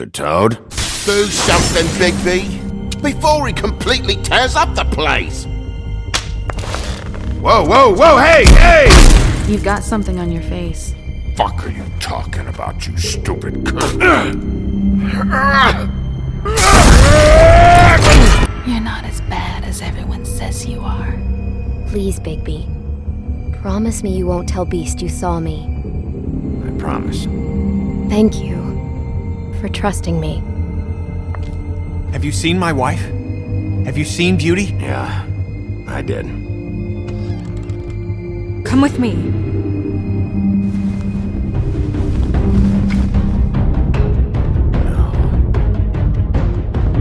Mr. Toad? Do something, Bigby, before he completely tears up the place! Whoa, whoa, whoa, hey! You've got something on your face. Fuck are you talking about, you stupid cunt? You're not as bad as everyone says you are. Please, Bigby. Promise me you won't tell Beast you saw me. I promise. Thank you for trusting me. Have you seen my wife? Have you seen Beauty? Yeah, I did. Come with me.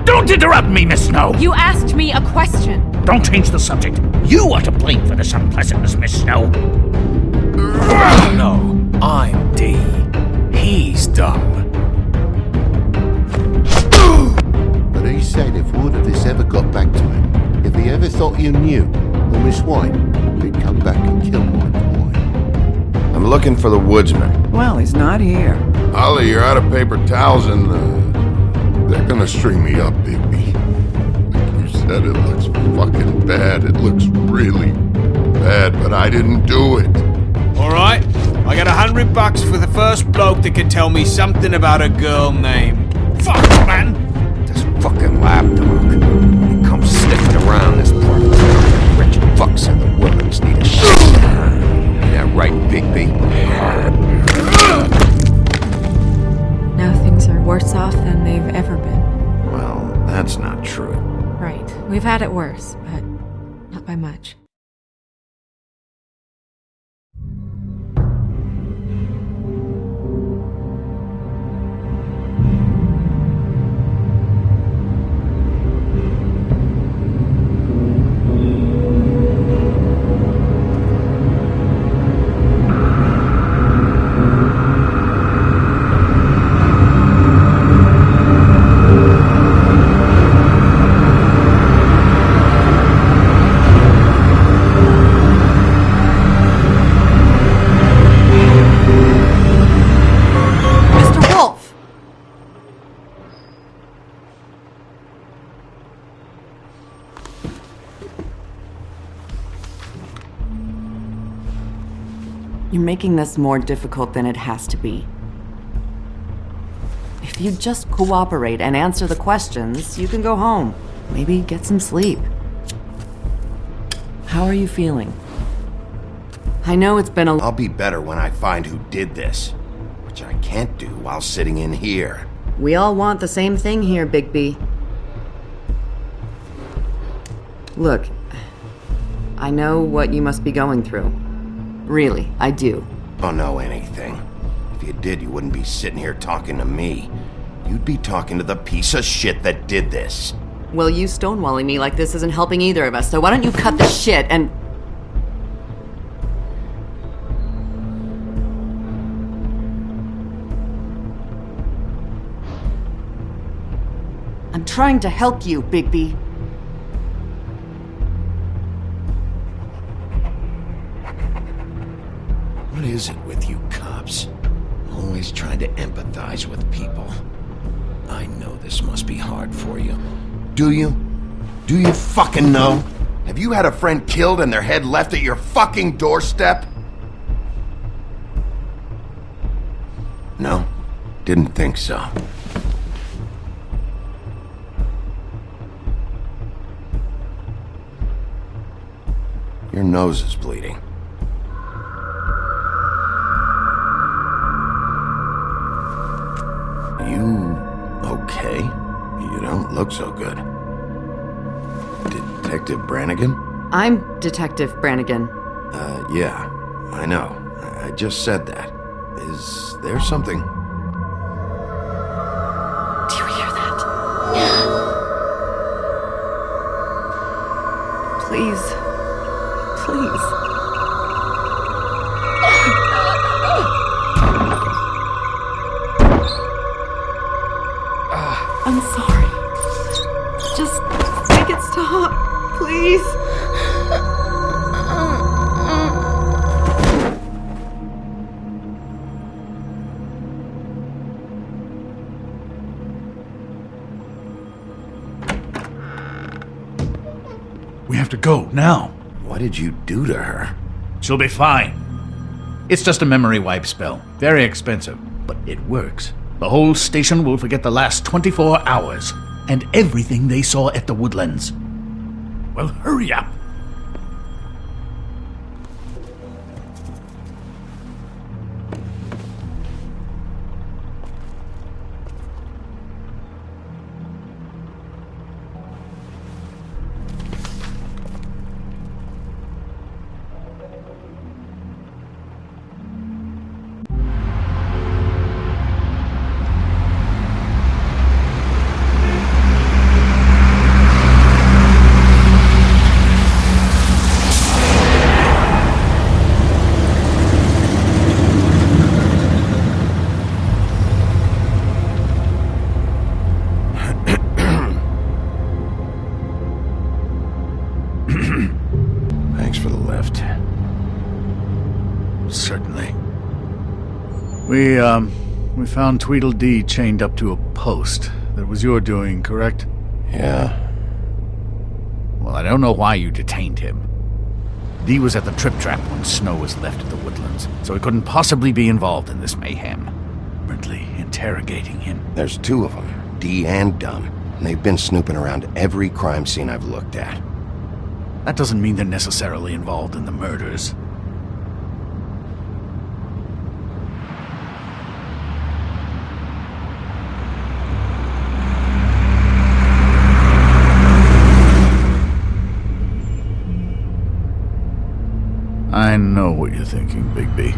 Don't interrupt me, Miss Snow! You asked me a question. Don't change the subject. You are to blame for this unpleasantness, Miss Snow. No, I'm D. He's dumb. But he said if word of this ever got back to him, if he ever thought you knew, or Miss White, he'd come back and kill my boy. I'm looking for the woodsman. Well, he's not here. Ollie, you're out of paper towels and they're gonna string me up, Bigby. Like you said, it looks fucking bad. It looks really bad, but I didn't do it. Alright, I got $100 for the first bloke that can tell me something about a girl named... Fuck, man! This fucking lapdog. He comes sniffing around this part of town. Rich fucks in the woods need a shit. Yeah, right, Bigby. Now things are worse off than they've ever been. Well, that's not true. Right. We've had it worse, but not by much. You're making this more difficult than it has to be. If you just cooperate and answer the questions, you can go home. Maybe get some sleep. How are you feeling? I know it's been a... I'll be better when I find who did this, which I can't do while sitting in here. We all want the same thing here, Bigby. Look, I know what you must be going through. Really, I do. Don't know anything. If you did, you wouldn't be sitting here talking to me. You'd be talking to the piece of shit that did this. Well, you stonewalling me like this isn't helping either of us, so why don't you cut the shit and... I'm trying to help you, Bigby. What is it with you cops? Always trying to empathize with people. I know this must be hard for you. Do you? Do you fucking know? Have you had a friend killed and their head left at your fucking doorstep? No? Didn't think so. Your nose is bleeding. You okay? You don't look so good. Detective Brannigan? I'm Detective Brannigan. Yeah, I know. I just said that. Is there something? Do you hear that? Please. Please. I'm sorry. Just make it stop, please. We have to go, now. What did you do to her? She'll be fine. It's just a memory wipe spell. Very expensive, but it works. The whole station will forget the last 24 hours, and everything they saw at the Woodlands. Well, hurry up. Thanks for the lift. Certainly. We found Tweedledee chained up to a post. That was your doing, correct? Yeah. Well, I don't know why you detained him. Dee was at the Trip Trap when Snow was left at the Woodlands, so he couldn't possibly be involved in this mayhem. Currently interrogating him. There's two of them, Dee and Dunn. And they've been snooping around every crime scene I've looked at. That doesn't mean they're necessarily involved in the murders. I know what you're thinking, Bigby.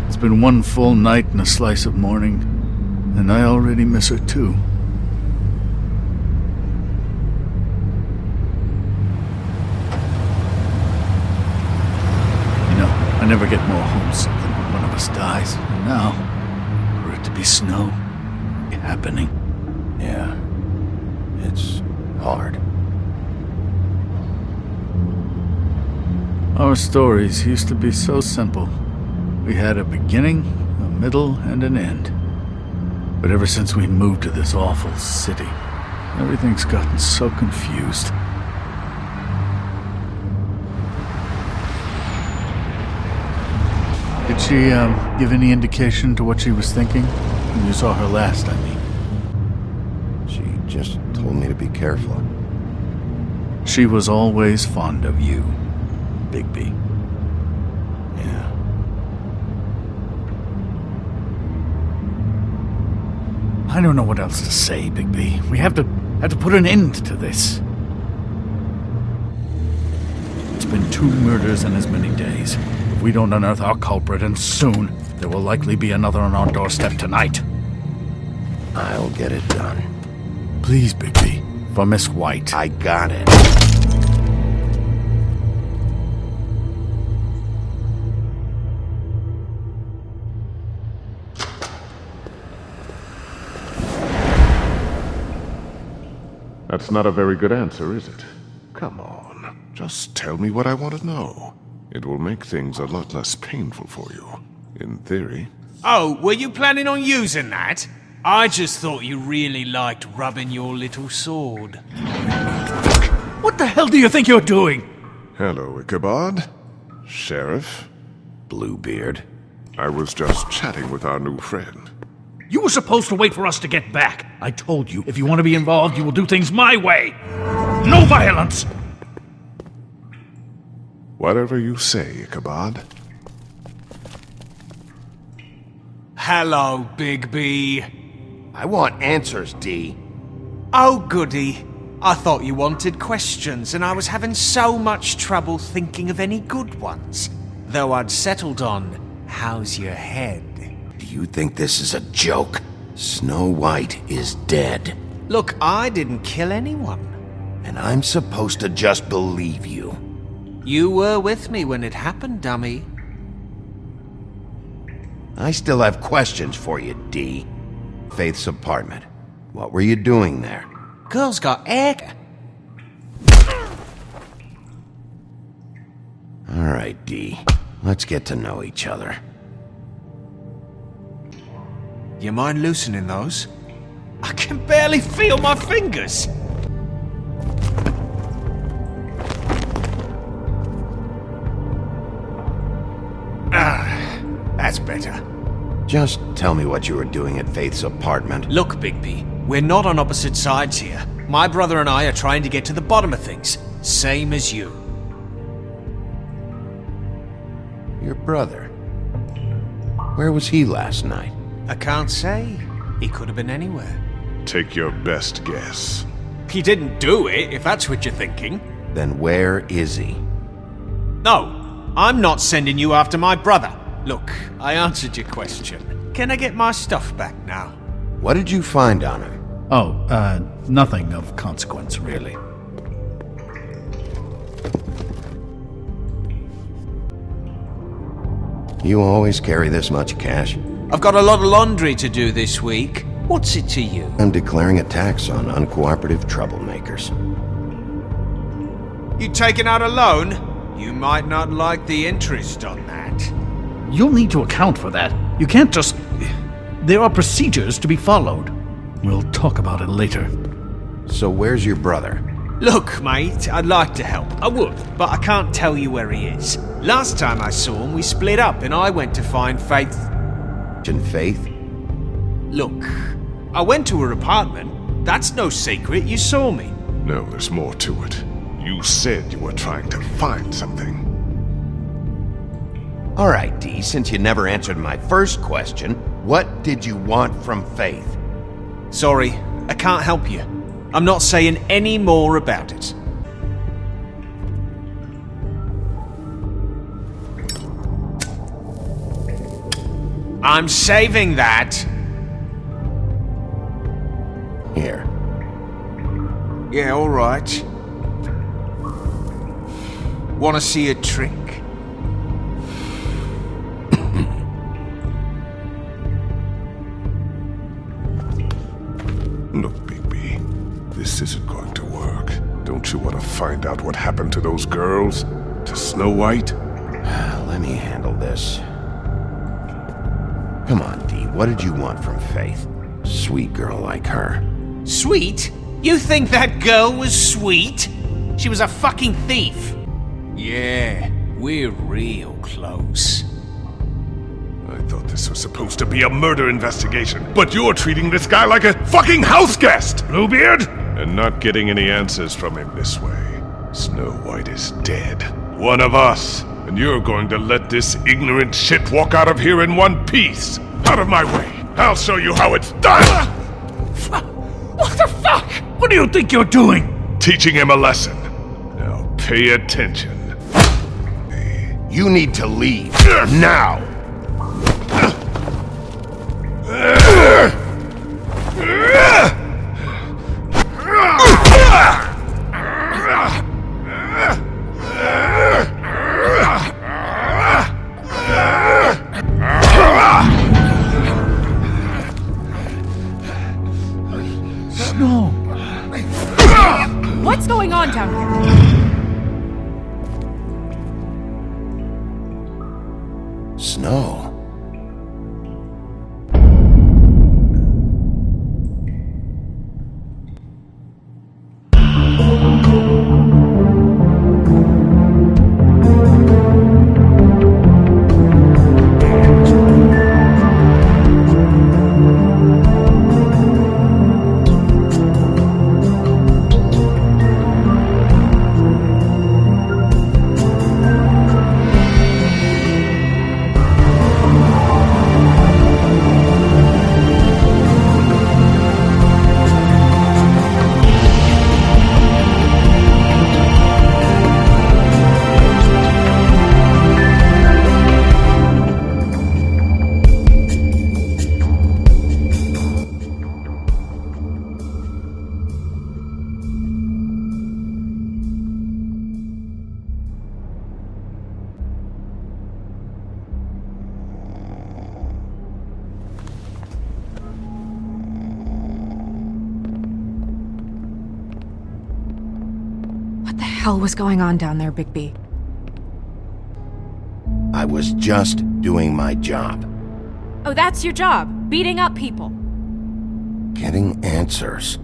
It's been one full night and a slice of morning, and I already miss her too. I never get more homesick than when one of us dies. And now, for it to be Snow, happening. Yeah. It's hard. Our stories used to be so simple. We had a beginning, a middle, and an end. But ever since we moved to this awful city, everything's gotten so confused. Did she, give any indication to what she was thinking? When you saw her last, I mean. She just told me to be careful. She was always fond of you, Bigby. Yeah. I don't know what else to say, Bigby. We have to put an end to this. It's been 2 murders in as many days. If we don't unearth our culprit, and soon, there will likely be another on our doorstep tonight. I'll get it done. Please, Bigby. For Miss White. I got it. That's not a very good answer, is it? Come on, just tell me what I want to know. It will make things a lot less painful for you, in theory. Oh, were you planning on using that? I just thought you really liked rubbing your little sword. What the hell do you think you're doing? Hello, Ichabod. Sheriff. Bluebeard. I was just chatting with our new friend. You were supposed to wait for us to get back. I told you, if you want to be involved, you will do things my way. No violence! Whatever you say, Ichabod. Hello, Bigby. I want answers, Dee. Oh, goody. I thought you wanted questions, and I was having so much trouble thinking of any good ones. Though I'd settled on, how's your head? Do you think this is a joke? Snow White is dead. Look, I didn't kill anyone. And I'm supposed to just believe you. You were with me when it happened, dummy. I still have questions for you, Dee. Faith's apartment. What were you doing there? Girl's got hair. All right, Dee. Let's get to know each other. You mind loosening those? I can barely feel my fingers. better. Just tell me what you were doing at Faith's apartment. Look, Bigby, we're not on opposite sides here. My brother and I are trying to get to the bottom of things, same as you. Your brother? Where was he last night? I can't say. He could have been anywhere. Take your best guess. He didn't do it, if that's what you're thinking. Then where is he? No, I'm not sending you after my brother. Look, I answered your question. Can I get my stuff back now? What did you find on him? Oh, nothing of consequence, really. You always carry this much cash? I've got a lot of laundry to do this week. What's it to you? I'm declaring a tax on uncooperative troublemakers. You taking out a loan? You might not like the interest on that. You'll need to account for that. You can't just... There are procedures to be followed. We'll talk about it later. So where's your brother? Look, mate, I'd like to help. I would, but I can't tell you where he is. Last time I saw him, we split up and I went to find Faith. And Faith? Look, I went to her apartment. That's no secret, you saw me. No, there's more to it. You said you were trying to find something. All right, Dee, since you never answered my first question, what did you want from Faith? Sorry, I can't help you. I'm not saying any more about it. I'm saving that. Here. Yeah, all right. Want to see a trick? Look, Bigby, this isn't going to work. Don't you want to find out what happened to those girls? To Snow White? Let me handle this. Come on, Dee, what did you want from Faith? Sweet girl like her. Sweet? You think that girl was sweet? She was a fucking thief. Yeah, we're real close. I thought this was supposed to be a murder investigation, but you're treating this guy like a fucking house guest, Bluebeard! And not getting any answers from him this way. Snow White is dead. One of us. And you're going to let this ignorant shit walk out of here in one piece. Out of my way. I'll show you how it's done! What the fuck? What do you think you're doing? Teaching him a lesson. Now pay attention. You need to leave. Now! No. What's going on down here? Snow. What the hell was going on down there, Bigby? I was just doing my job. Oh, that's your job, beating up people. Getting answers.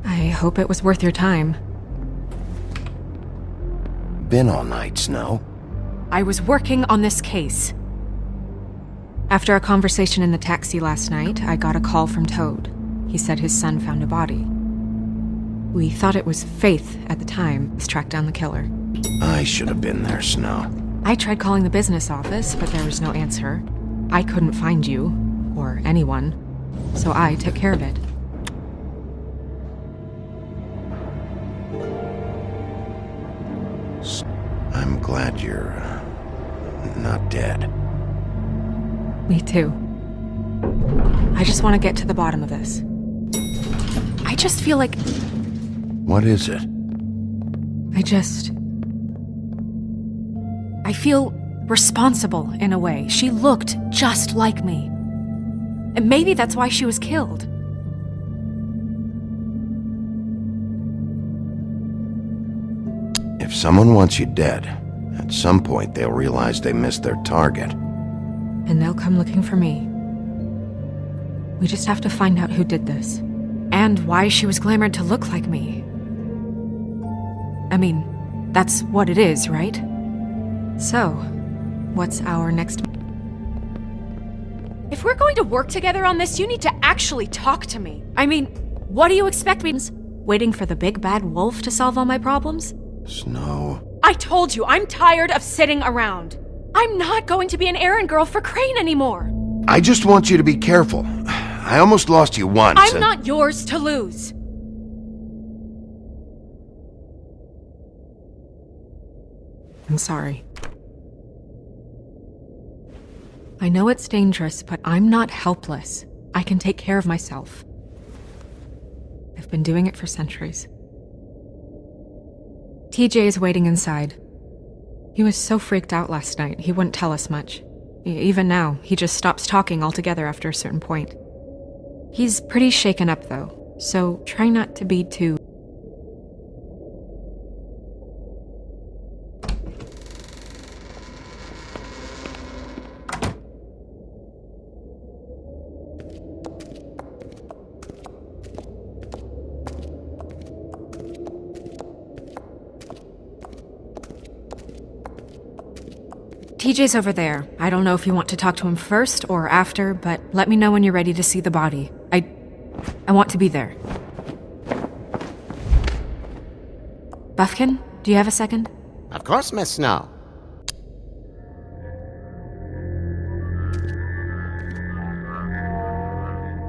I hope it was worth your time. Been all night, Snow. I was working on this case. After a conversation in the taxi last night, I got a call from Toad. He said his son found a body. We thought it was Faith at the time. Let's track down the killer. I should have been there, Snow. I tried calling the business office, but there was no answer. I couldn't find you, or anyone, so I took care of it. I'm glad you're not dead. Me too. I just want to get to the bottom of this. I just feel like What is it? I feel responsible in a way. She looked just like me. And maybe that's why she was killed. If someone wants you dead, at some point they'll realize they missed their target. And they'll come looking for me. We just have to find out who did this. And why she was glamored to look like me. I mean, that's what it is, right? So, what's our next... If we're going to work together on this, you need to actually talk to me. I mean, what do you expect me... Waiting for the big bad wolf to solve all my problems? Snow. I told you, I'm tired of sitting around. I'm not going to be an errand girl for Crane anymore. I just want you to be careful. I almost lost you once. I'm not yours to lose. I'm sorry. I know it's dangerous, but I'm not helpless. I can take care of myself. I've been doing it for centuries. TJ is waiting inside. He was so freaked out last night, he wouldn't tell us much. Even now, he just stops talking altogether after a certain point. He's pretty shaken up, though, so try not to be too... TJ's over there. I don't know if you want to talk to him first or after, but let me know when you're ready to see the body. I want to be there. Buffkin, do you have a second? Of course, Miss Snow.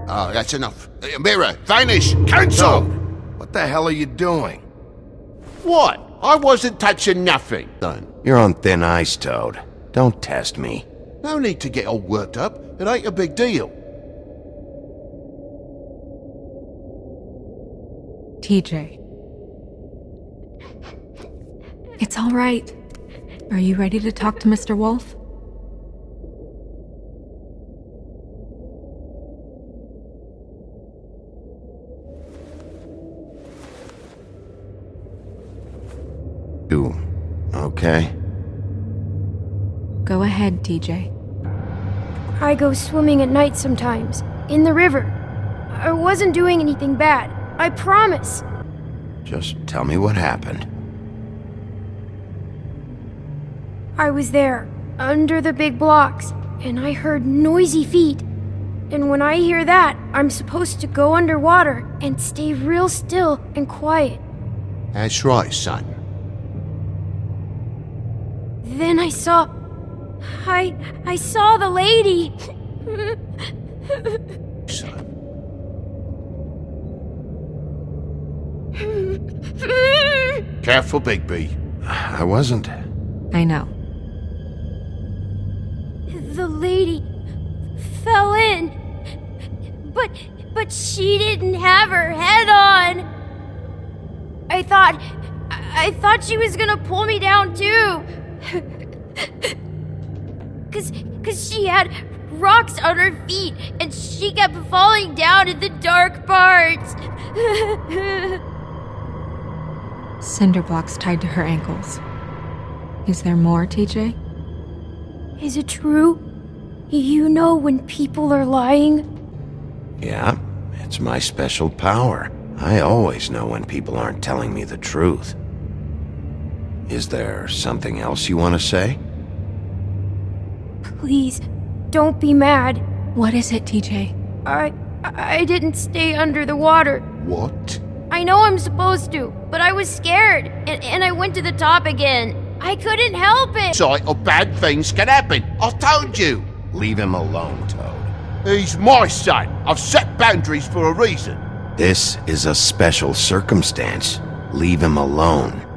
Oh, that's enough. Mira, vanish! Cancel! What the hell are you doing? What? I wasn't touching nothing. Done. You're on thin ice, Toad. Don't test me. No need to get all worked up. It ain't a big deal. TJ. It's all right. Are you ready to talk to Mr. Wolf? You okay? Go ahead, TJ. I go swimming at night sometimes, in the river. I wasn't doing anything bad, I promise. Just tell me what happened. I was there, under the big blocks, and I heard noisy feet. And when I hear that, I'm supposed to go underwater and stay real still and quiet. That's right, son. Then I saw the lady. Son. Careful, Bigby. I wasn't. I know. The lady fell in. But she didn't have her head on. I thought she was gonna pull me down too. Cause she had rocks on her feet and she kept falling down in the dark parts. Cinder blocks tied to her ankles. Is there more, TJ? Is it true? You know when people are lying? Yeah, it's my special power. I always know when people aren't telling me the truth. Is there something else you want to say? Please, don't be mad. What is it, TJ? I didn't stay under the water. What? I know I'm supposed to, but I was scared, and I went to the top again. I couldn't help it. Sight or bad things can happen. I told you. Leave him alone, Toad. He's my son. I've set boundaries for a reason. This is a special circumstance. Leave him alone.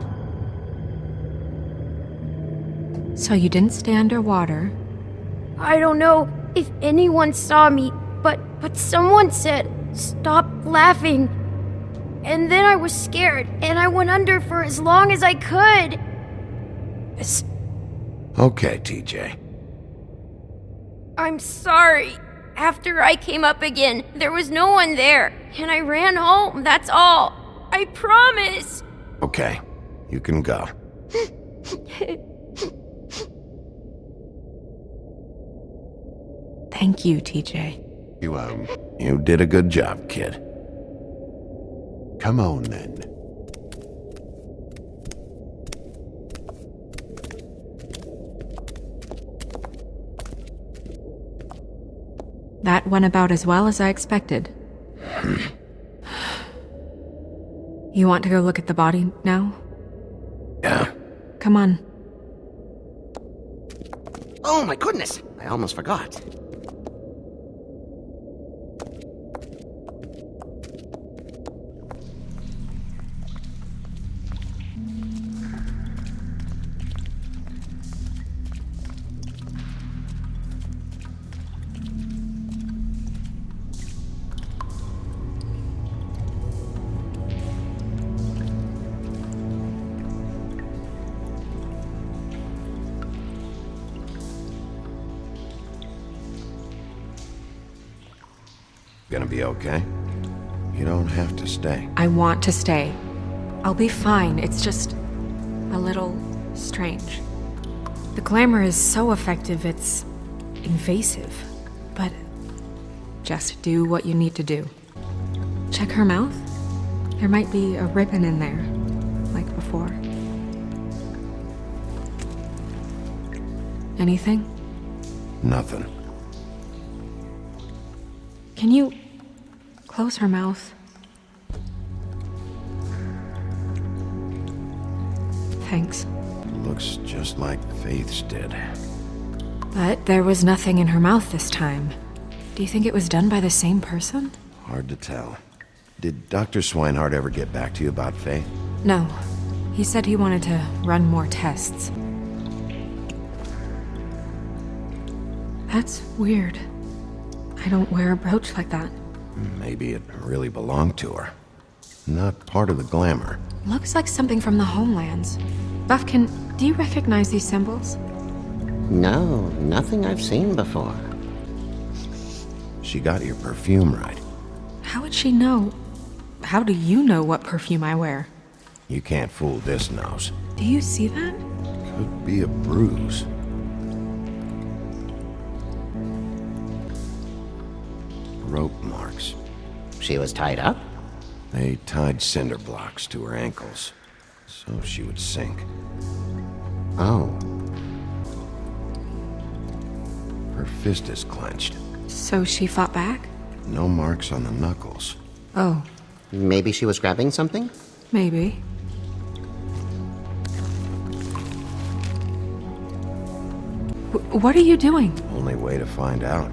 So you didn't stay underwater. I don't know if anyone saw me, but someone said, "Stop laughing." And then I was scared, and I went under for as long as I could. Okay, TJ. I'm sorry. After I came up again, there was no one there, and I ran home, that's all. I promise. Okay, you can go. Thank you, TJ. You did a good job, kid. Come on, then. That went about as well as I expected. You want to go look at the body now? Yeah. Come on. Oh my goodness, I almost forgot. Gonna be okay? You don't have to stay. I want to stay. I'll be fine. It's just a little strange. The glamour is so effective, it's invasive. But just do what you need to do. Check her mouth. There might be a ribbon in there, like before. Anything? Nothing. Can you close her mouth? Thanks. Looks just like Faith's did. But there was nothing in her mouth this time. Do you think it was done by the same person? Hard to tell. Did Dr. Swinehart ever get back to you about Faith? No. He said he wanted to run more tests. That's weird. I don't wear a brooch like that. Maybe it really belonged to her. Not part of the glamour. Looks like something from the homelands. Buffkin, do you recognize these symbols? No, nothing I've seen before. She got your perfume right. How would she know? How do you know what perfume I wear? You can't fool this nose. Do you see that? Could be a bruise. Rope marks. She was tied up? They tied cinder blocks to her ankles, so she would sink. Oh. Her fist is clenched. So she fought back? No marks on the knuckles. Oh. Maybe she was grabbing something? Maybe. What are you doing? Only way to find out.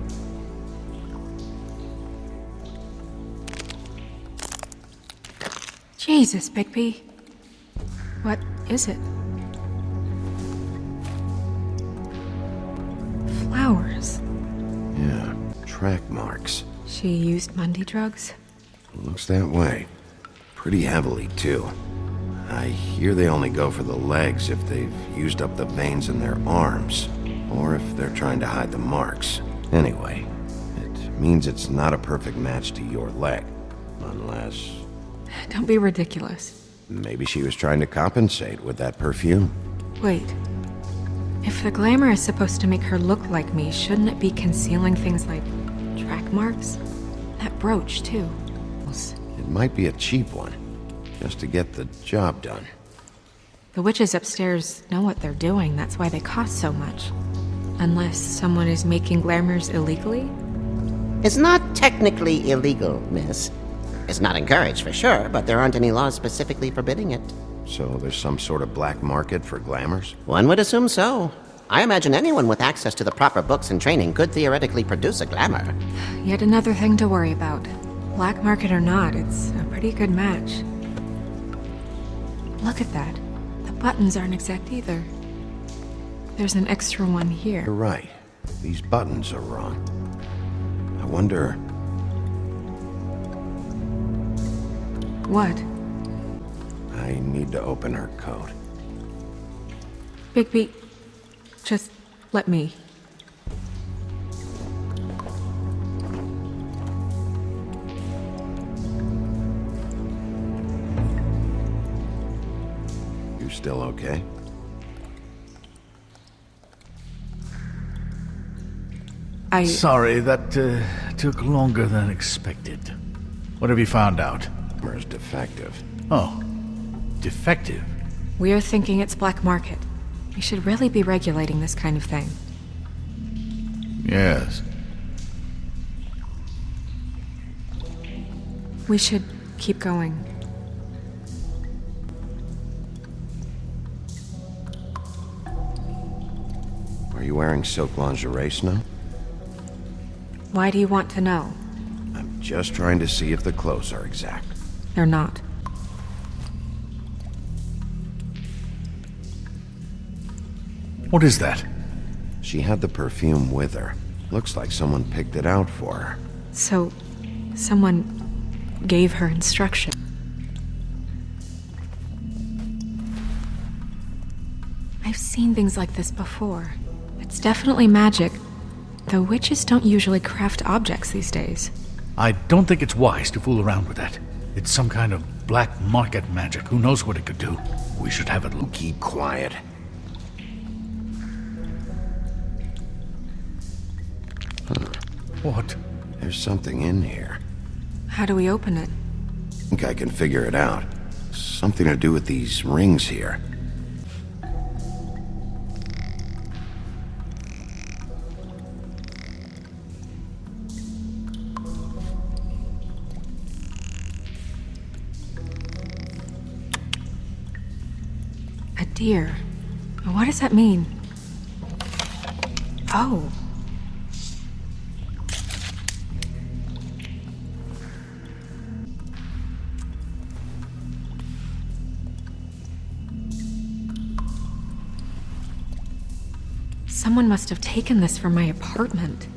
Jesus, Bigby. What is it? Flowers. Yeah, track marks. She used Mundy drugs? Looks that way. Pretty heavily, too. I hear they only go for the legs if they've used up the veins in their arms, or if they're trying to hide the marks. Anyway, it means it's not a perfect match to your leg, unless... Don't be ridiculous. Maybe she was trying to compensate with that perfume. Wait. If the glamour is supposed to make her look like me, shouldn't it be concealing things like track marks? That brooch, too. It might be a cheap one, just to get the job done. The witches upstairs know what they're doing, that's why they cost so much. Unless someone is making glamours illegally? It's not technically illegal, miss. It's not encouraged for sure, but there aren't any laws specifically forbidding it. So there's some sort of black market for glamours? One would assume so. I imagine anyone with access to the proper books and training could theoretically produce a glamour. Yet another thing to worry about. Black market or not, it's a pretty good match. Look at that. The buttons aren't exact either. There's an extra one here. You're right. These buttons are wrong. I wonder... What? I need to open her coat. Bigby, just let me. You still okay? Sorry, that took longer than expected. What have you found out? Is defective. Oh, defective? We're thinking it's black market. We should really be regulating this kind of thing. Yes. We should keep going. Are you wearing silk lingerie, Snow? Why do you want to know? I'm just trying to see if the clothes are exact. They're not. What is that? She had the perfume with her. Looks like someone picked it out for her. So, someone gave her instruction. I've seen things like this before. It's definitely magic, though witches don't usually craft objects these days. I don't think it's wise to fool around with that. It's some kind of black market magic. Who knows what it could do? We should have it look. Keep quiet. What? There's something in here. How do we open it? I think I can figure it out. Something to do with these rings here. A deer. What does that mean? Oh. Someone must have taken this from my apartment.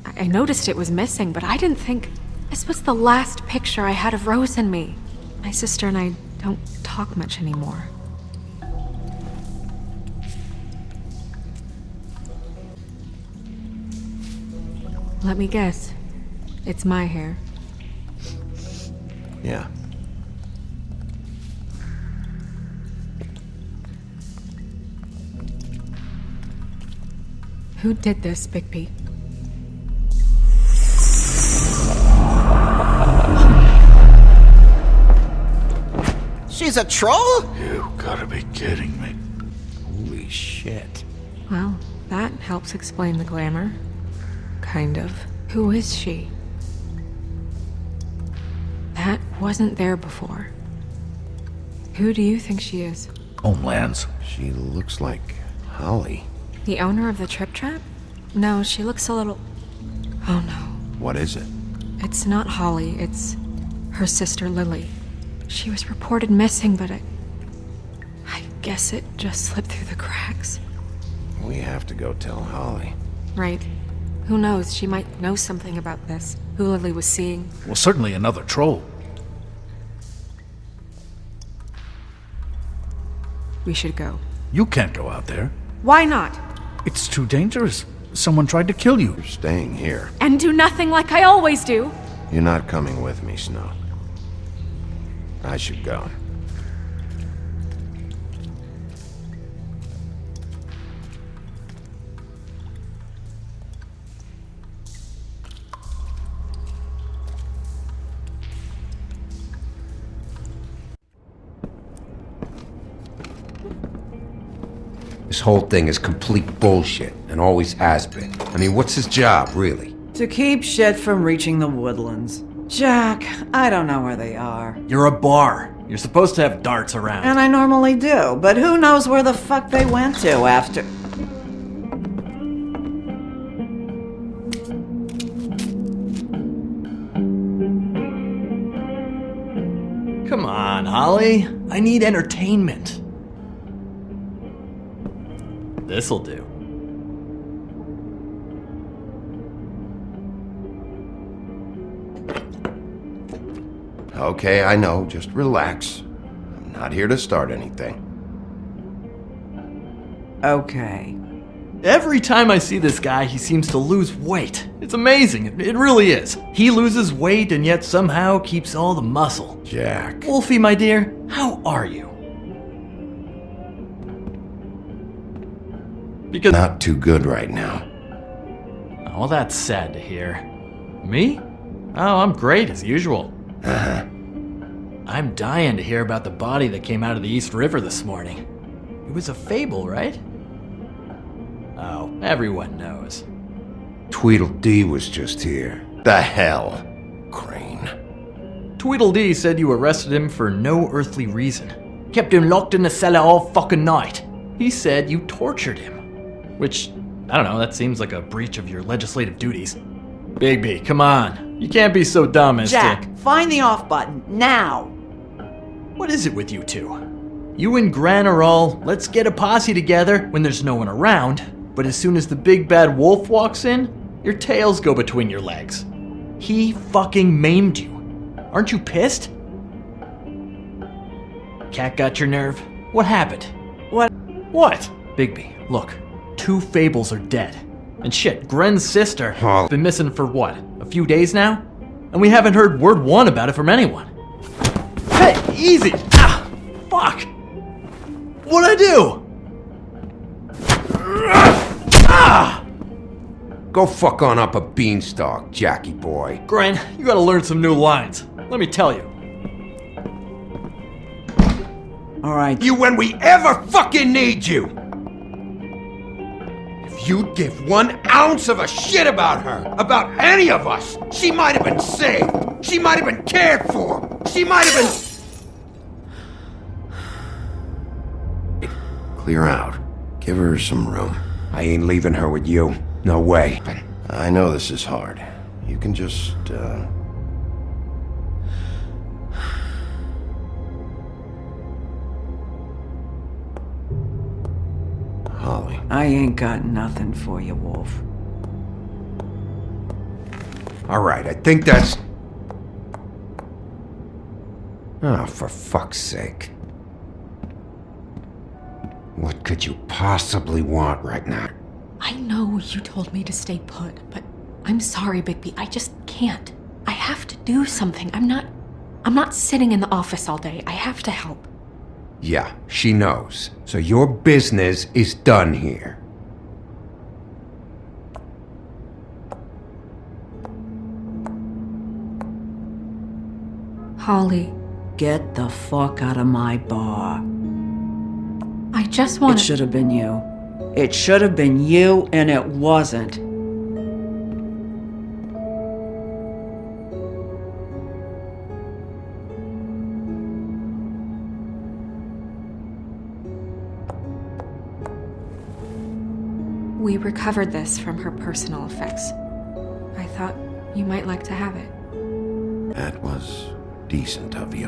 I noticed it was missing, but I didn't think this was the last picture I had of Rose and me. My sister and I don't talk much anymore. Let me guess. It's my hair. Yeah. Who did this, Bigby? She's a troll? You gotta be kidding me. Holy shit. Well, that helps explain the glamour. Kind of. Who is she? That wasn't there before. Who do you think she is? Homelands. She looks like Holly. The owner of the Trip Trap? No, she looks a little... Oh no. What is it? It's not Holly, it's her sister Lily. She was reported missing, but I guess it just slipped through the cracks. We have to go tell Holly. Right. Who knows, she might know something about this. Who Lily was seeing. Well, certainly another troll. We should go. You can't go out there. Why not? It's too dangerous. Someone tried to kill you. You're staying here. And do nothing like I always do. You're not coming with me, Snow. I should go. This whole thing is complete bullshit, and always has been. I mean, what's his job, really? To keep shit from reaching the Woodlands. Jack, I don't know where they are. You're a bar. You're supposed to have darts around. And I normally do, but who knows where the fuck they went to after... Come on, Holly. I need entertainment. This'll do. Okay, I know. Just relax. I'm not here to start anything. Okay. Every time I see this guy, he seems to lose weight. It's amazing. It really is. He loses weight and yet somehow keeps all the muscle. Jack. Wolfie, my dear, how are you? Because... Not too good right now. Oh, that's sad to hear. Me? Oh, I'm great as usual. I'm dying to hear about the body that came out of the East River this morning. It was a fable, right? Oh, everyone knows. Tweedledee was just here. The hell? Crane. Tweedledee said you arrested him for no earthly reason. Kept him locked in the cellar all fucking night. He said you tortured him. Which, I don't know, that seems like a breach of your legislative duties. Bigby, come on. You can't be so dumb as Jack, find the off button, now! What is it with you two? You and Gran are all, let's get a posse together when there's no one around, but as soon as the big bad wolf walks in, your tails go between your legs. He fucking maimed you. Aren't you pissed? Cat got your nerve? What happened? What? Bigby, look. 2 fables are dead. And shit, Gren's sister has been missing for what? A few days now? And we haven't heard word one about it from anyone. Hey, easy! Ah! Fuck! What'd I do? Ah! Go fuck on up a beanstalk, Jackie boy. Gren, you gotta learn some new lines. Let me tell you. Alright. You when we ever fucking need you! If you'd give 1 ounce of a shit about her, about any of us, she might have been saved. She might have been cared for. She might have been... Clear out. Give her some room. I ain't leaving her with you. No way. I know this is hard. You can just, Holly. I ain't got nothing for you, Wolf. All right, I think that's... Oh, for fuck's sake. What could you possibly want right now? I know you told me to stay put, but I'm sorry, Bigby. I just can't. I have to do something. I'm not sitting in the office all day. I have to help. Yeah, she knows. So your business is done here. Holly. Get the fuck out of my bar. I just want It should have been you. It should have been you, and it wasn't. We recovered this from her personal effects. I thought you might like to have it. That was decent of you.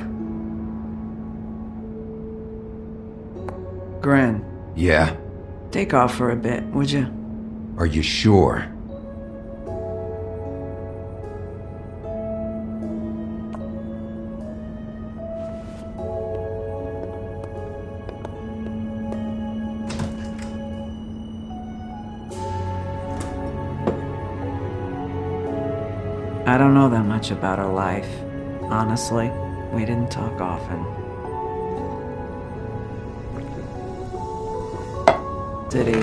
Gren. Yeah? Take off for a bit, would you? Are you sure? I don't know that much about her life. Honestly, we didn't talk often. Did he?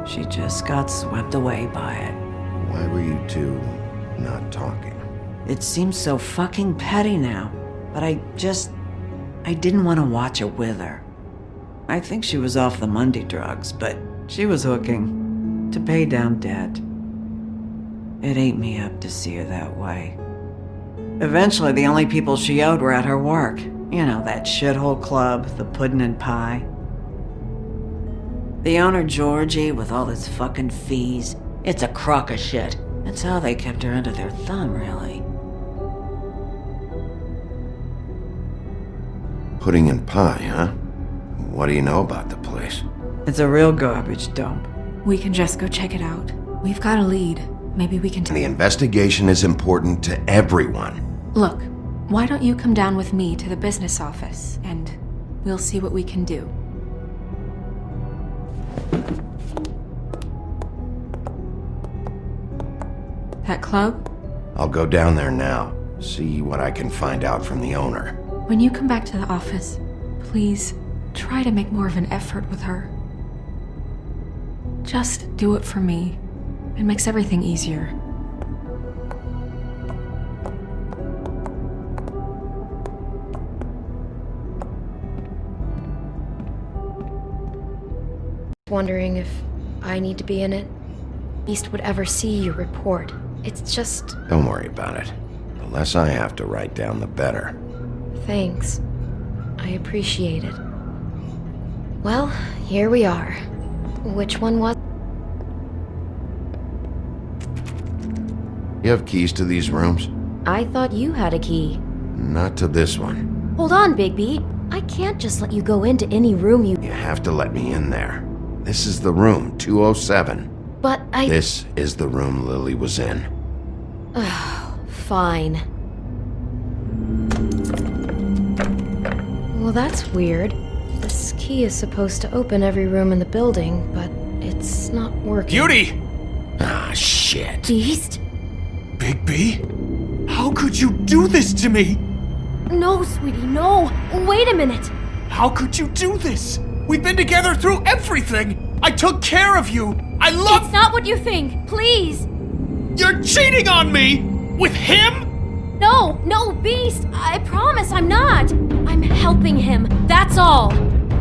She just got swept away by it. Why were you two not talking? It seems so fucking petty now, but I didn't want to watch it with her. I think she was off the Monday drugs, but she was hooking to pay down debt. It ate me up to see her that way. Eventually, the only people she owed were at her work. You know, that shithole club, the Puddin' and Pie. The owner, Georgie, with all his fucking fees, it's a crock of shit. That's how they kept her under their thumb, really. Pudding and pie, huh? What do you know about the place? It's a real garbage dump. We can just go check it out. We've got a lead. Maybe we can The investigation is important to everyone. Look, why don't you come down with me to the business office, and we'll see what we can do. That club? I'll go down there now, see what I can find out from the owner. When you come back to the office, please try to make more of an effort with her. Just do it for me. It makes everything easier. Wondering if I need to be in it. Beast would ever see your report. It's just... Don't worry about it. The less I have to write down, the better. Thanks. I appreciate it. Well, here we are. Which one was... You have keys to these rooms? I thought you had a key. Not to this one. Hold on, Bigby. I can't just let you go into any room you... You have to let me in there. This is the room, 207. But I... This is the room Lily was in. Fine. Well, that's weird. This key is supposed to open every room in the building, but it's not working. Beauty! Ah, shit. Beast? Bigby? How could you do this to me? No, sweetie, no. Wait a minute. How could you do this? We've been together through everything. I took care of you. I love... It's not what you think. Please. You're cheating on me! With him? No, Beast. I promise I'm not. I'm helping him. That's all.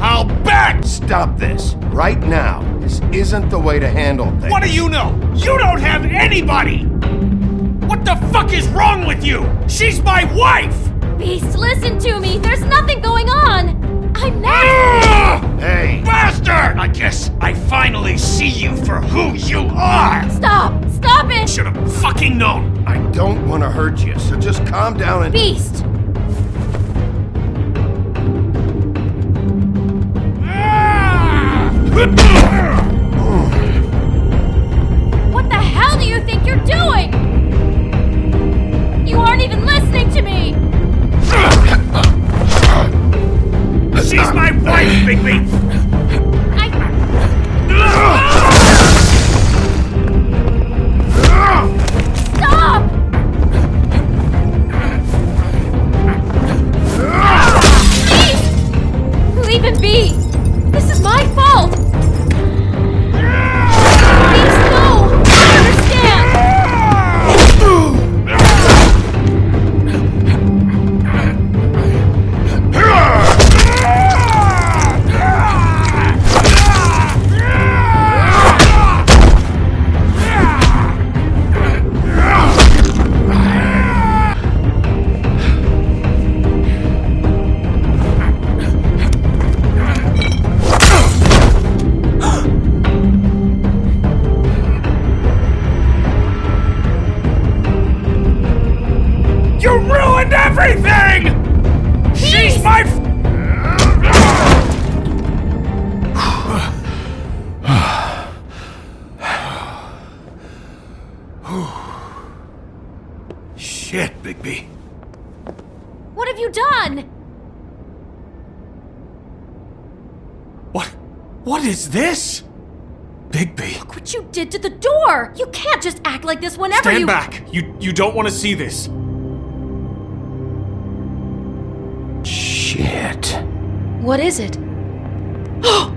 I'll bet! Stop this. Right now. This isn't the way to handle things. What do you know? You don't have anybody! What the fuck is wrong with you? She's my wife! Beast, listen to me. There's nothing going on. I'm not... Hey! Bastard! I guess I finally see you for who you are! Stop! Stop it! Should have fucking known! I don't want to hurt you, so just calm down and... Beast! What the hell do you think you're doing? You aren't even listening to me! She's my wife, Bigby! Stop! Please! Leave him be! This is my fault! Please, no! I understand! You ruined everything! She's my... Shit, Bigby. What have you done? What is this? Bigby. Look what you did to the door! You can't just act like this whenever Stand back! You don't want to see this. Shit. What is it? Oh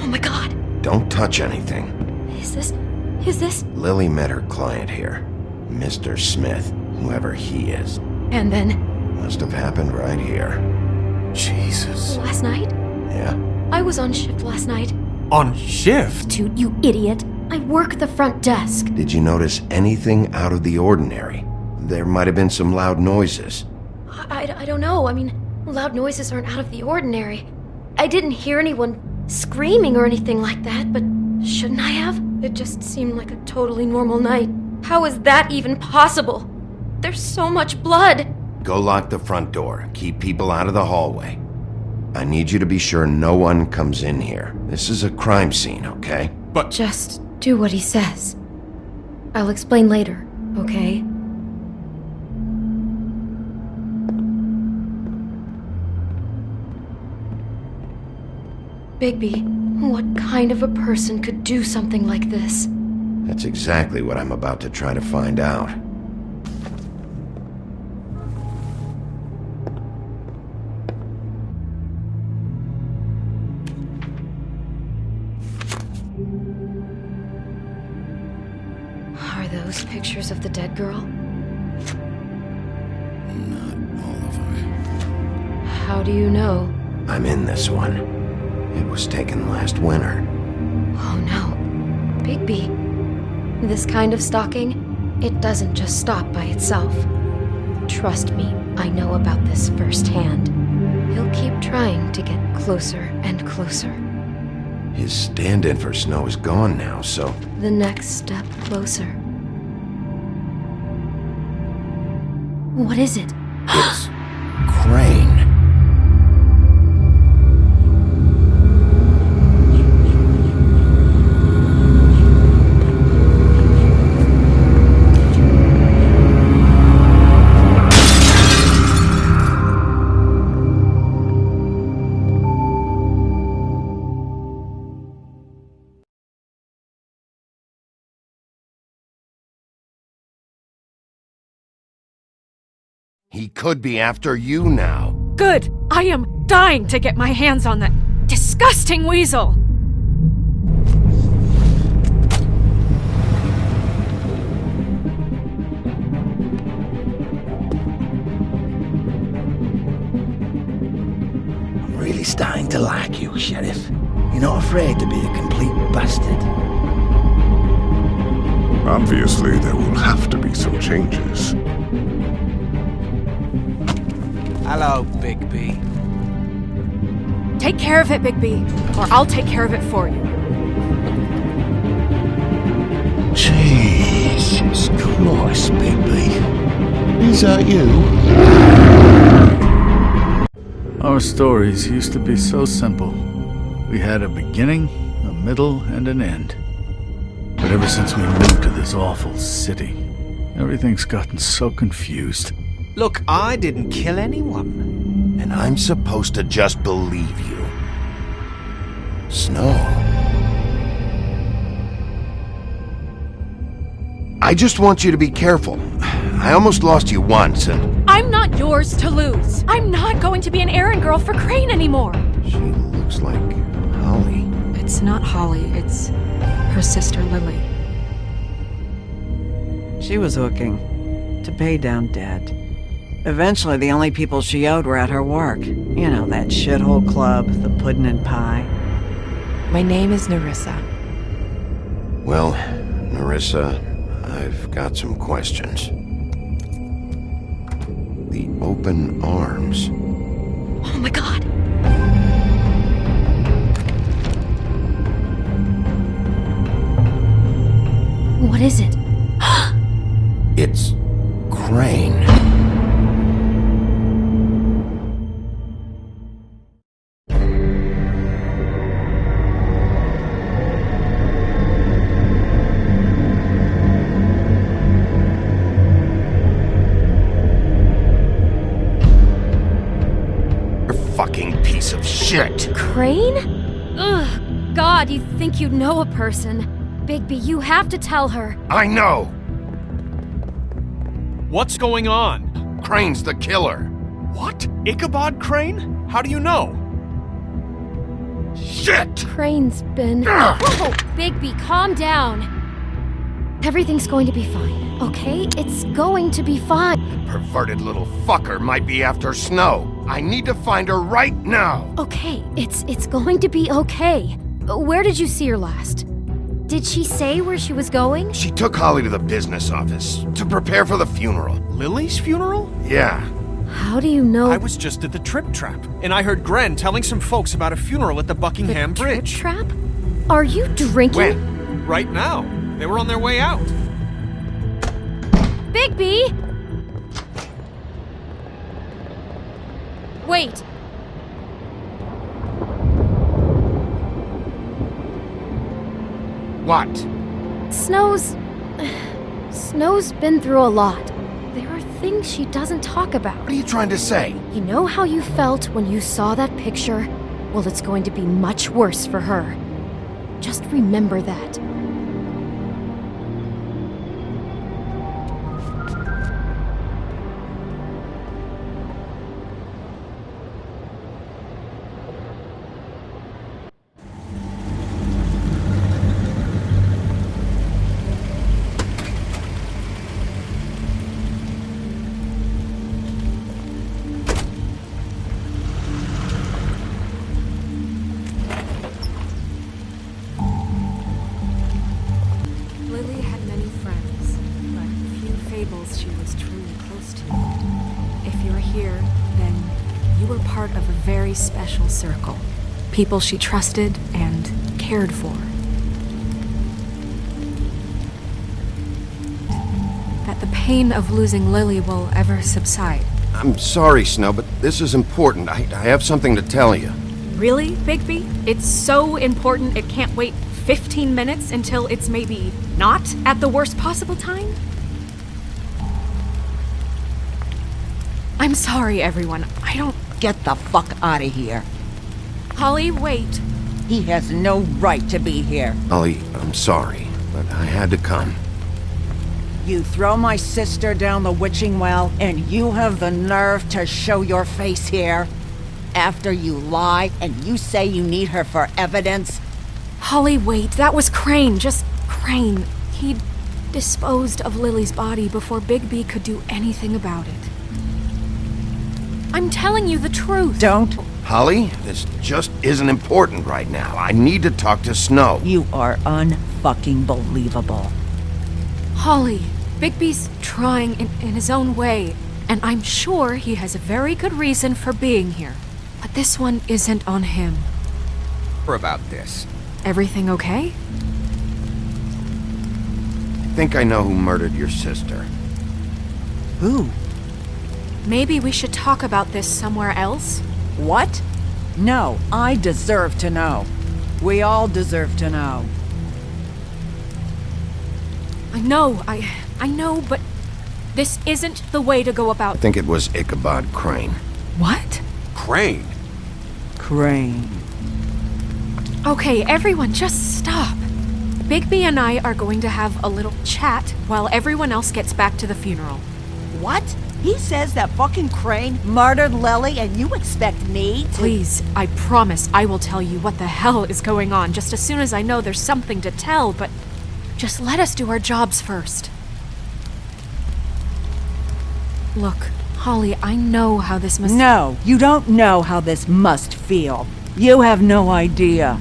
my god! Don't touch anything. Is this... Lily met her client here. Mr. Smith, whoever he is. And then... Must have happened right here. Jesus. Last night? Yeah? I was on shift last night. On shift? Dude, you idiot. I work the front desk. Did you notice anything out of the ordinary? There might have been some loud noises. I don't know. I mean, loud noises aren't out of the ordinary. I didn't hear anyone screaming or anything like that, but shouldn't I have? It just seemed like a totally normal night. How is that even possible? There's so much blood. Go lock the front door. Keep people out of the hallway. I need you to be sure no one comes in here. This is a crime scene, okay? But just do what he says. I'll explain later, okay? Bigby, what kind of a person could do something like this? That's exactly what I'm about to try to find out. Are those pictures of the dead girl? Not all of them. How do you know? I'm in this one. It was taken last winter. Oh no. Bigby. This kind of stalking, it doesn't just stop by itself. Trust me, I know about this firsthand. He'll keep trying to get closer and closer. His stand-in for Snow is gone now, so... The next step closer. What is it? It's Crane. He could be after you now. Good! I am dying to get my hands on that disgusting weasel! I'm really starting to like you, Sheriff. You're not afraid to be a complete bastard. Obviously, there will have to be some changes. Hello, Bigby. Take care of it, Bigby, or I'll take care of it for you. Jesus Christ, Bigby. Is that you? Our stories used to be so simple. We had a beginning, a middle, and an end. But ever since we moved to this awful city, everything's gotten so confused. Look, I didn't kill anyone. And I'm supposed to just believe you. Snow. I just want you to be careful. I almost lost you once, and... I'm not yours to lose. I'm not going to be an errand girl for Crane anymore. She looks like Holly. It's not Holly, it's her sister Lily. She was hooking to pay down debt. Eventually, the only people she owed were at her work. You know, that shithole club, the pudding and pie. My name is Nerissa. Well, Nerissa, I've got some questions. The open arms. Oh my god! What is it? It's Crane. Fucking piece of shit. Crane? Ugh, God, you think you know a person. Bigby, you have to tell her. I know. What's going on? Crane's the killer. What? Ichabod Crane? How do you know? Shit! Crane's been... Whoa, Bigby, calm down. Everything's going to be fine, okay? It's going to be fine. Perverted little fucker might be after Snow. I need to find her right now! Okay, it's going to be okay. Where did you see her last? Did she say where she was going? She took Holly to the business office to prepare for the funeral. Lily's funeral? Yeah. How do you know? I was just at the Trip Trap, and I heard Gren telling some folks about a funeral at the Buckingham Bridge. Trip Trap? Are you drinking? When? Right now. They were on their way out. Bigby! Wait. What? Snow's been through a lot. There are things she doesn't talk about. What are you trying to say? You know how you felt when you saw that picture? Well, it's going to be much worse for her. Just remember that. Lily had many friends, but few fables she was truly close to. If you're here, then you were part of a very special circle. People she trusted and cared for. That the pain of losing Lily will ever subside. I'm sorry, Snow, but this is important. I have something to tell you. Really, Bigby? It's so important it can't wait 15 minutes until it's maybe not at the worst possible time? I'm sorry, everyone. I don't... Get the fuck out of here. Holly, wait. He has no right to be here. Holly, I'm sorry, but I had to come. You throw my sister down the witching well, and you have the nerve to show your face here? After you lie and you say you need her for evidence? Holly, wait. That was Crane. Just Crane. He'd disposed of Lily's body before Bigby could do anything about it. I'm telling you the truth. Don't. Holly, this just isn't important right now. I need to talk to Snow. You are unfucking believable. Holly, Bigby's trying in his own way, and I'm sure he has a very good reason for being here. But this one isn't on him. About this. Everything okay? I think I know who murdered your sister. Who? Maybe we should talk about this somewhere else? What? No, I deserve to know. We all deserve to know. I know, but this isn't the way to go about... I think it was Ichabod Crane. What? Crane? Crane. Okay, everyone, just stop. Bigby and I are going to have a little chat while everyone else gets back to the funeral. What? He says that fucking Crane murdered Lily and you expect me to... Please, I promise I will tell you what the hell is going on just as soon as I know there's something to tell, but just let us do our jobs first. Look, Holly, I know how this must... No, you don't know how this must feel. You have no idea.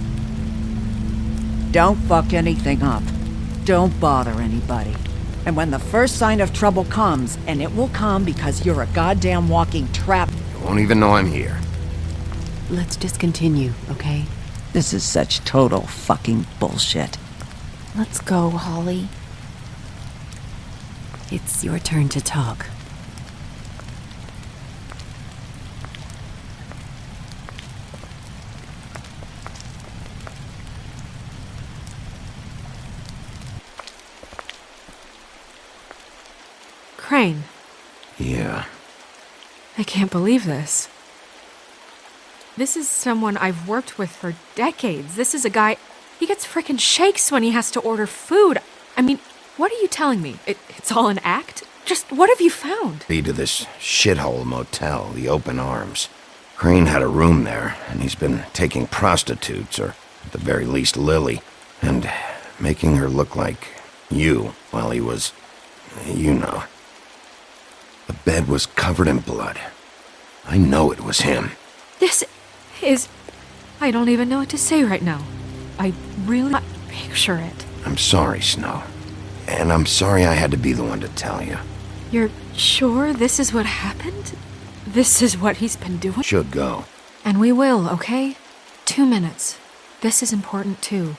Don't fuck anything up. Don't bother anybody. And when the first sign of trouble comes, and it will come because you're a goddamn walking trap... You won't even know I'm here. Let's just continue, okay? This is such total fucking bullshit. Let's go, Holly. It's your turn to talk. Crane. Yeah. I can't believe this. This is someone I've worked with for decades. This is a guy... He gets frickin' shakes when he has to order food. I mean, what are you telling me? It's all an act? Just what have you found? Be to this shithole motel, the Open Arms. Crane had a room there, and he's been taking prostitutes, or at the very least Lily, and making her look like you while he was... you know. The bed was covered in blood. I know it was him. This is... I don't even know what to say right now. I really can't picture it. I'm sorry, Snow. And I'm sorry I had to be the one to tell you. You're sure this is what happened? This is what he's been doing? Should go. And we will, okay? 2 minutes. This is important too.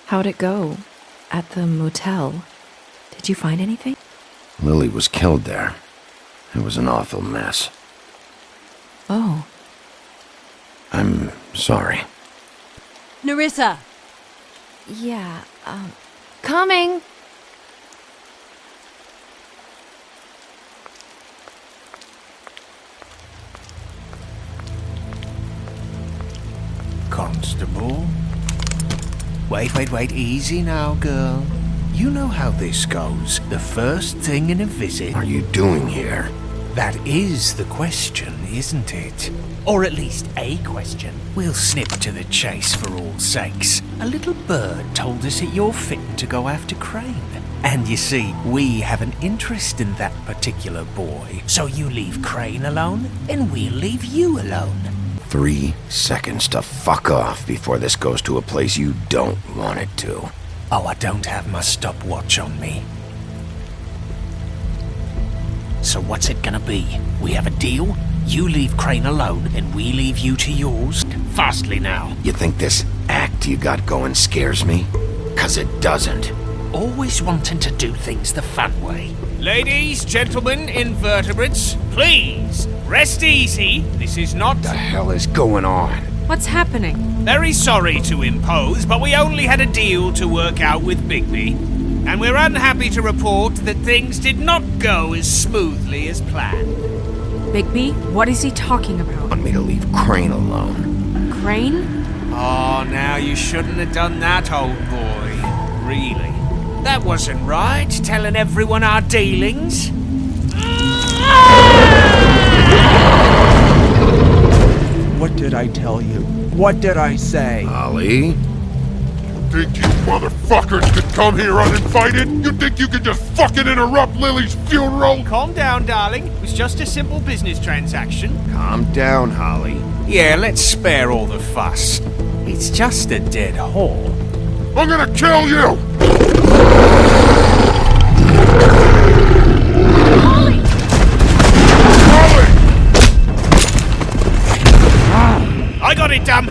How'd it go? At the motel? Did you find anything? Lily was killed there. It was an awful mess. Oh. I'm sorry. Nerissa! Yeah, coming! Constable? Wait, easy now, girl. You know how this goes. The first thing in a visit... What are you doing here? That is the question, isn't it? Or at least a question. We'll snip to the chase for all sakes. A little bird told us that you're fitting to go after Crane. And you see, we have an interest in that particular boy. So you leave Crane alone, and we'll leave you alone. 3 seconds to fuck off before this goes to a place you don't want it to. Oh, I don't have my stopwatch on me. So what's it gonna be? We have a deal? You leave Crane alone, and we leave you to yours? Fastly now. You think this act you got going scares me? 'Cause it doesn't. Always wanting to do things the fun way. Ladies, gentlemen, invertebrates, please, rest easy. This is not... What the hell is going on? What's happening? Very sorry to impose, but we only had a deal to work out with Bigby. And we're unhappy to report that things did not go as smoothly as planned. Bigby, what is he talking about? Want me to leave Crane alone? Crane? Oh, now you shouldn't have done that, old boy. Really. That wasn't right, telling everyone our dealings. What did I tell you? What did I say? Holly? You think you motherfuckers could come here uninvited? You think you could just fucking interrupt Lily's funeral? Calm down, darling. It was just a simple business transaction. Calm down, Holly. Yeah, let's spare all the fuss. It's just a dead whore. I'm gonna kill you! Holly! I got it, damn!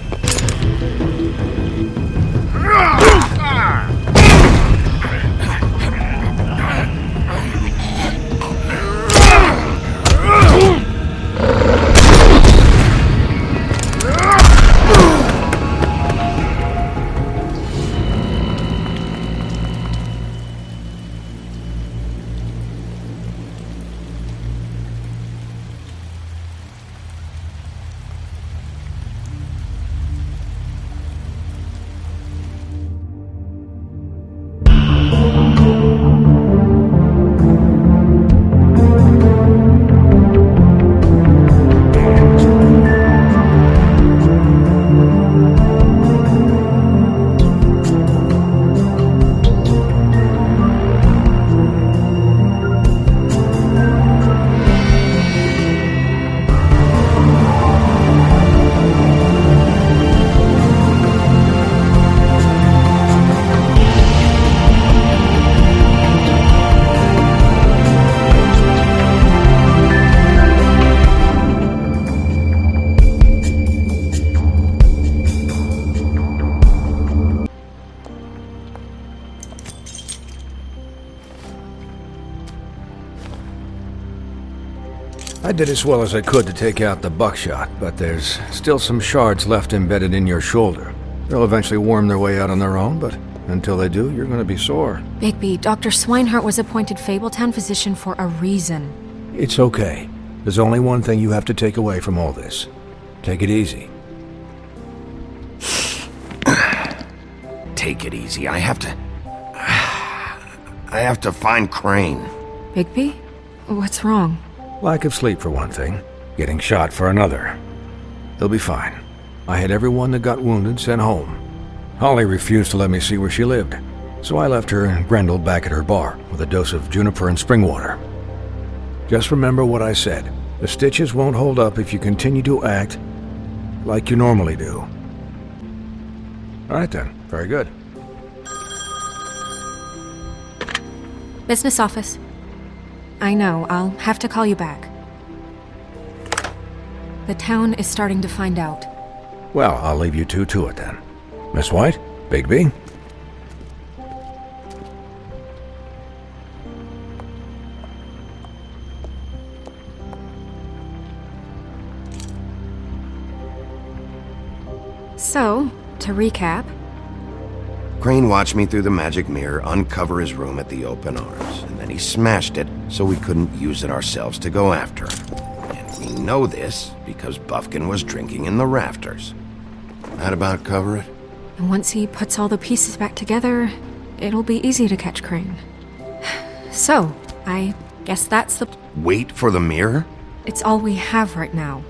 I did as well as I could to take out the buckshot, but there's still some shards left embedded in your shoulder. They'll eventually worm their way out on their own, but until they do, you're gonna be sore. Bigby, Dr. Swinehart was appointed Fabletown physician for a reason. It's okay. There's only one thing you have to take away from all this. Take it easy. Take it easy. I have to find Crane. Bigby? What's wrong? Lack of sleep for one thing. Getting shot for another. He'll be fine. I had everyone that got wounded sent home. Holly refused to let me see where she lived. So I left her and Grendel back at her bar with a dose of juniper and spring water. Just remember what I said. The stitches won't hold up if you continue to act like you normally do. All right then, very good. Business office. I know, I'll have to call you back. The town is starting to find out. Well, I'll leave you two to it then. Miss White, Bigby. So, to recap, Crane watched me through the magic mirror uncover his room at the Open Arms, and then he smashed it so we couldn't use it ourselves to go after him. And we know this because Bufkin was drinking in the rafters. That about cover it? and once he puts all the pieces back together, it'll be easy to catch Crane. So, I guess that's the... Wait for the mirror? It's all we have right now.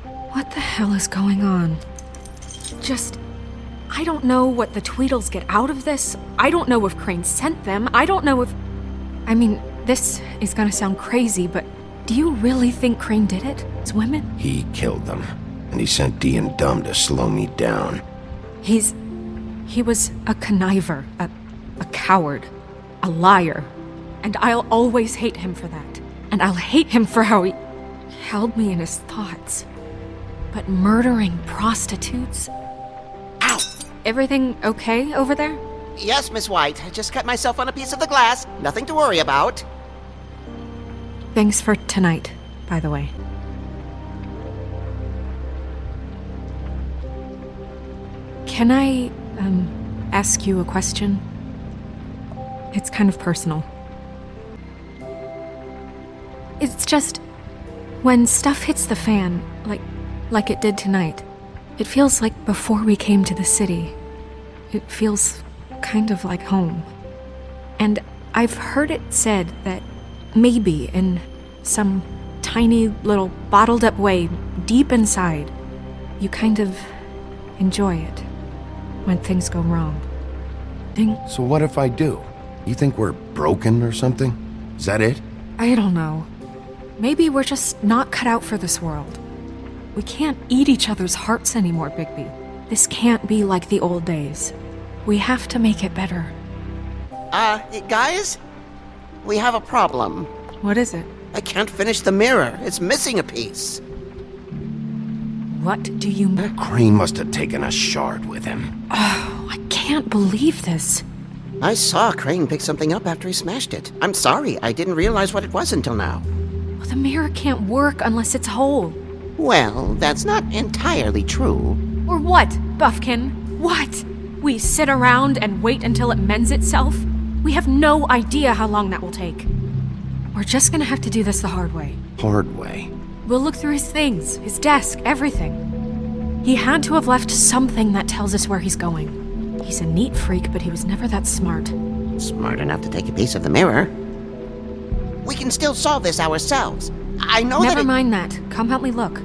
What the hell is going on? I don't know what the Tweedles get out of this. I don't know if Crane sent them. I don't know if... I mean, this is gonna sound crazy, but do you really think Crane did it? It's women? He killed them, and he sent Dee and Dumb to slow me down. He was a conniver, a coward, a liar, and I'll always hate him for that. And I'll hate him for how he held me in his thoughts. But murdering prostitutes? Ow! Everything okay over there? Yes, Miss White. I just cut myself on a piece of the glass. Nothing to worry about. Thanks for tonight, by the way. Can I, ask you a question? It's kind of personal. It's just, when stuff hits the fan, like it did tonight, it feels like before we came to the city. It feels kind of like home. And I've heard it said that maybe in some tiny little bottled up way deep inside, you kind of enjoy it when things go wrong. So what if I do? You think we're broken or something? Is that it? I don't know. Maybe we're just not cut out for this world. We can't eat each other's hearts anymore, Bigby. This can't be like the old days. We have to make it better. Guys? We have a problem. What is it? I can't finish the mirror. It's missing a piece. What do you mean? Crane must have taken a shard with him. Oh, I can't believe this. I saw Crane pick something up after he smashed it. I'm sorry, I didn't realize what it was until now. Well, the mirror can't work unless it's whole. Well, that's not entirely true. Or what, Buffkin? What? We sit around and wait until it mends itself? We have no idea how long that will take. We're just gonna have to do this the hard way. Hard way? We'll look through his things, his desk, everything. He had to have left something that tells us where he's going. He's a neat freak, but he was never that smart. Smart enough to take a piece of the mirror. We can still solve this ourselves. I know Never mind that. Come help me look.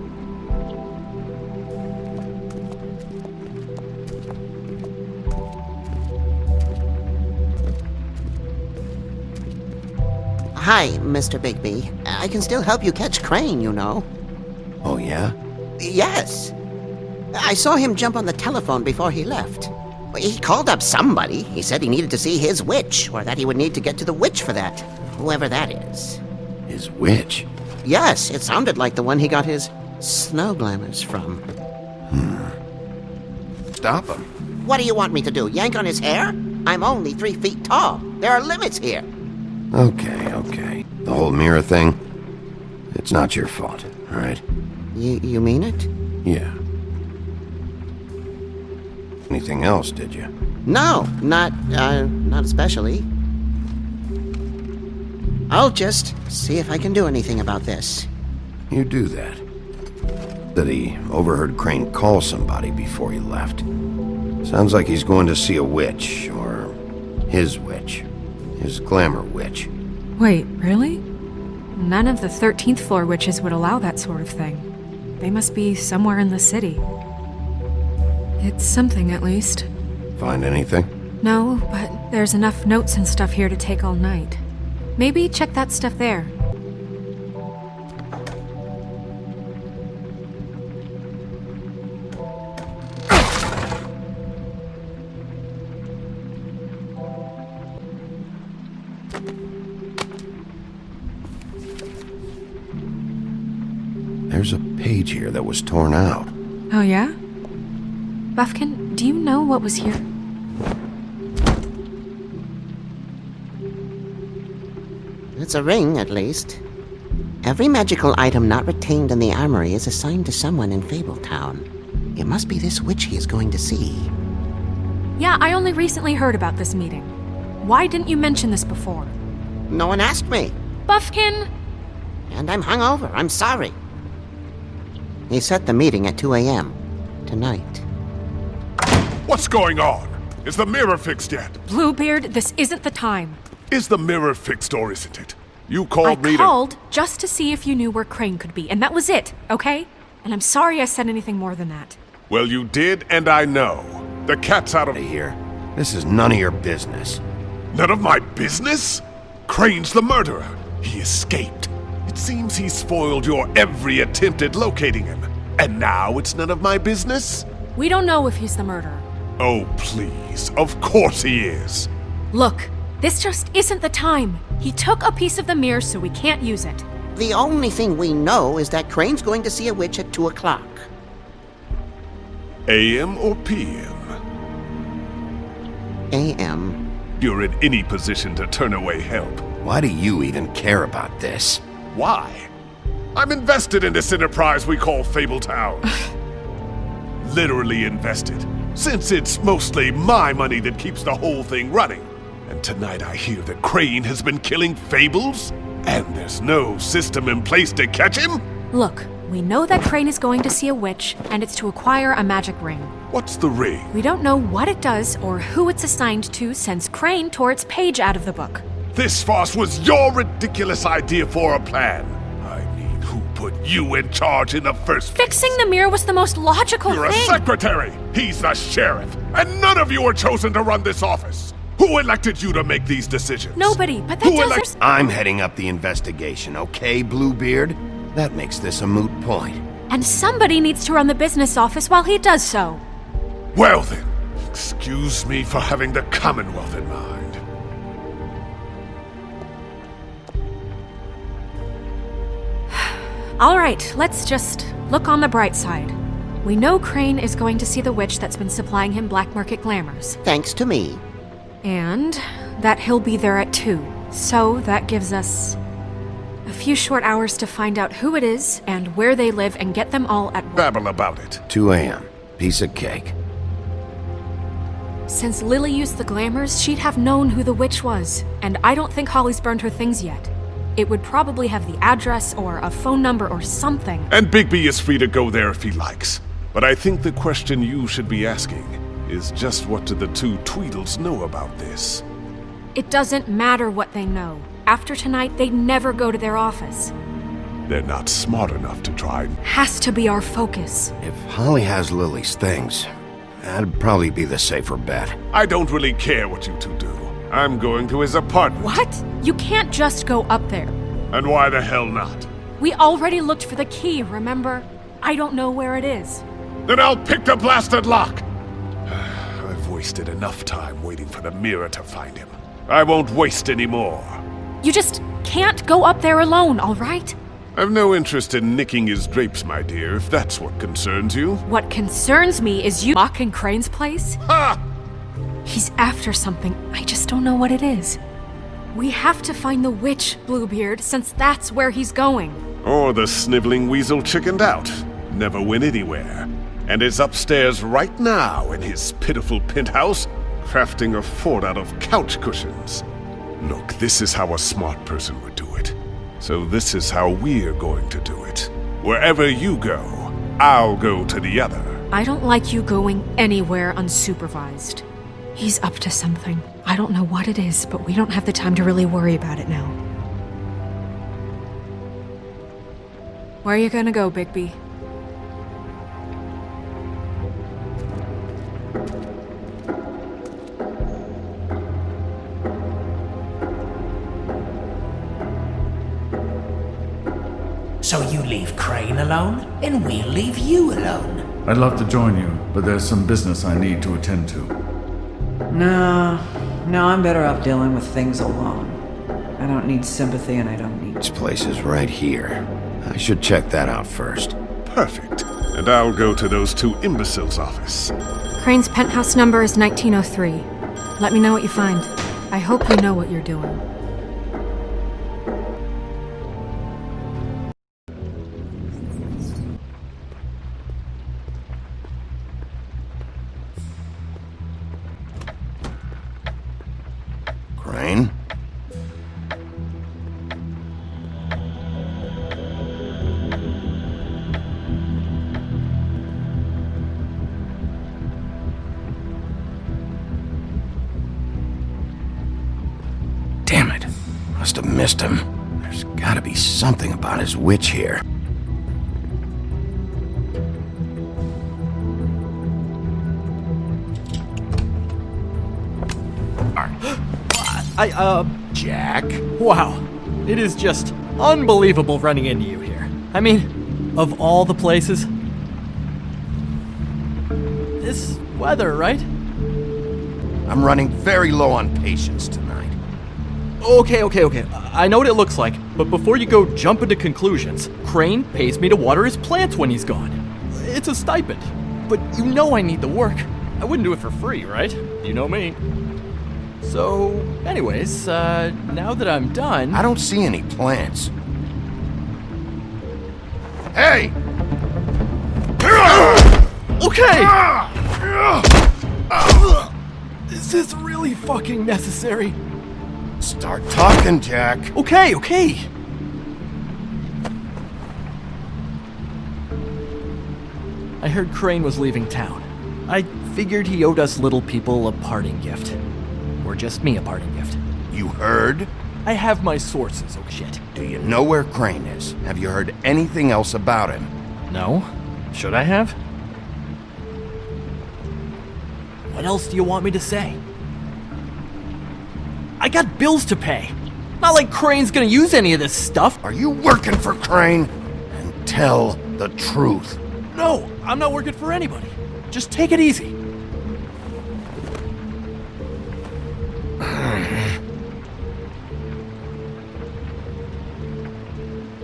Hi, Mr. Bigby. I can still help you catch Crane, you know. Oh, yeah? Yes. I saw him jump on the telephone before he left. He called up somebody. He said he needed to see his witch, or that he would need to get to the witch for that. Whoever that is. His witch? Yes, it sounded like the one he got his snow glamours from. Stop him. What do you want me to do, yank on his hair? I'm only 3 feet tall. There are limits here. Okay. The whole mirror thing, it's not your fault, all right? You mean it? Yeah. Anything else, did you? No, not especially. I'll just see if I can do anything about this. You do that. That he overheard Crane call somebody before he left. Sounds like he's going to see a witch, or his witch. His glamour witch. Wait, really? None of the 13th floor witches would allow that sort of thing. They must be somewhere in the city. It's something, at least. Find anything? No, but there's enough notes and stuff here to take all night. Maybe check that stuff there. There's a page here that was torn out. Oh yeah? Buffkin, do you know what was here? It's a ring, at least. Every magical item not retained in the armory is assigned to someone in Fabletown. It must be this witch he is going to see. Yeah, I only recently heard about this meeting. Why didn't you mention this before? No one asked me. Buffkin! And I'm hungover. I'm sorry. He set the meeting at 2 a.m. tonight. What's going on? Is the mirror fixed yet? Bluebeard, this isn't the time. Is the mirror fixed or isn't it? You called me I to... called just to see if you knew where Crane could be, and that was it, okay? And I'm sorry I said anything more than that. Well, you did, and I know. The cat's out of here. This is none of your business. None of my business? Crane's the murderer. He escaped. It seems he spoiled your every attempt at locating him. And now it's none of my business? We don't know if he's the murderer. Oh, please. Of course he is. Look, this just isn't the time. He took a piece of the mirror, so we can't use it. The only thing we know is that Crane's going to see a witch at 2 o'clock. AM or PM? AM. You're in any position to turn away help. Why do you even care about this? Why? I'm invested in this enterprise we call Fabletown. Literally invested, since it's mostly my money that keeps the whole thing running. And tonight I hear that Crane has been killing Fables, and there's no system in place to catch him? Look, we know that Crane is going to see a witch, and it's to acquire a magic ring. What's the ring? We don't know what it does or who it's assigned to since Crane tore its page out of the book. This farce was your ridiculous idea for a plan. I mean, who put you in charge in the first place? Fixing the mirror was the most logical You're thing. a secretary! He's the sheriff! And none of you were chosen to run this office! Who elected you to make these decisions? Nobody, but that doesn't... I'm heading up the investigation, okay, Bluebeard? That makes this a moot point. And somebody needs to run the business office while he does so. Well then, excuse me for having the Commonwealth in mind. All right, let's just look on the bright side. We know Crane is going to see the witch that's been supplying him black market glamours. Thanks to me. And that he'll be there at 2. So that gives us a few short hours to find out who it is and where they live and get them all at once. Babble about it. 2 a.m. Piece of cake. Since Lily used the glamours, she'd have known who the witch was. And I don't think Holly's burned her things yet. It would probably have the address or a phone number or something. And Bigby is free to go there if he likes. But I think the question you should be asking is just what do the two Tweedles know about this? It doesn't matter what they know. After tonight, they'd never go to their office. They're not smart enough to try. Has to be our focus. If Holly has Lily's things, that'd probably be the safer bet. I don't really care what you two do. I'm going to his apartment. What? You can't just go up there. And why the hell not? We already looked for the key, remember? I don't know where it is. Then I'll pick the blasted lock! I've wasted enough time waiting for the mirror to find him. I won't waste any more. You just can't go up there alone, all right? I've no interest in nicking his drapes, my dear, if that's what concerns you. What concerns me is you mocking Crane's place. Ha! He's after something. I just don't know what it is. We have to find the witch, Bluebeard, since that's where he's going. Or the sniveling weasel chickened out. Never went anywhere. And is upstairs right now in his pitiful penthouse, crafting a fort out of couch cushions. Look, this is how a smart person would do it. So this is how we're going to do it. Wherever you go, I'll go to the other. I don't like you going anywhere unsupervised. He's up to something. I don't know what it is, but we don't have the time to really worry about it now. Where are you gonna go, Bigby? So you leave Crane alone, and we'll leave you alone. I'd love to join you, but there's some business I need to attend to. No, I'm better off dealing with things alone. I don't need sympathy and I don't need... This place is right here. I should check that out first. Perfect. And I'll go to those two imbeciles' office. Crane's penthouse number is 1903. Let me know what you find. I hope you know what you're doing. Crane? Damn it. Must have missed him. There's gotta be something about his witch here. Jack? Wow. It is just unbelievable running into you here. I mean, of all the places. This weather, right? I'm running very low on patience tonight. Okay. I know what it looks like, but before you go jump into conclusions, Crane pays me to water his plants when he's gone. It's a stipend. But you know I need the work. I wouldn't do it for free, right? You know me. So, anyways, now that I'm done... I don't see any plants. Hey! Okay! Is this really fucking necessary? Start talking, Jack. Okay. I heard Crane was leaving town. I figured he owed us little people a parting gift. Or just me a parting gift. You heard? I have my sources, oh shit. Do you know where Crane is? Have you heard anything else about him? No. Should I have? What else do you want me to say? I got bills to pay. Not like Crane's gonna use any of this stuff. Are you working for Crane? And tell the truth. No, I'm not working for anybody. Just take it easy.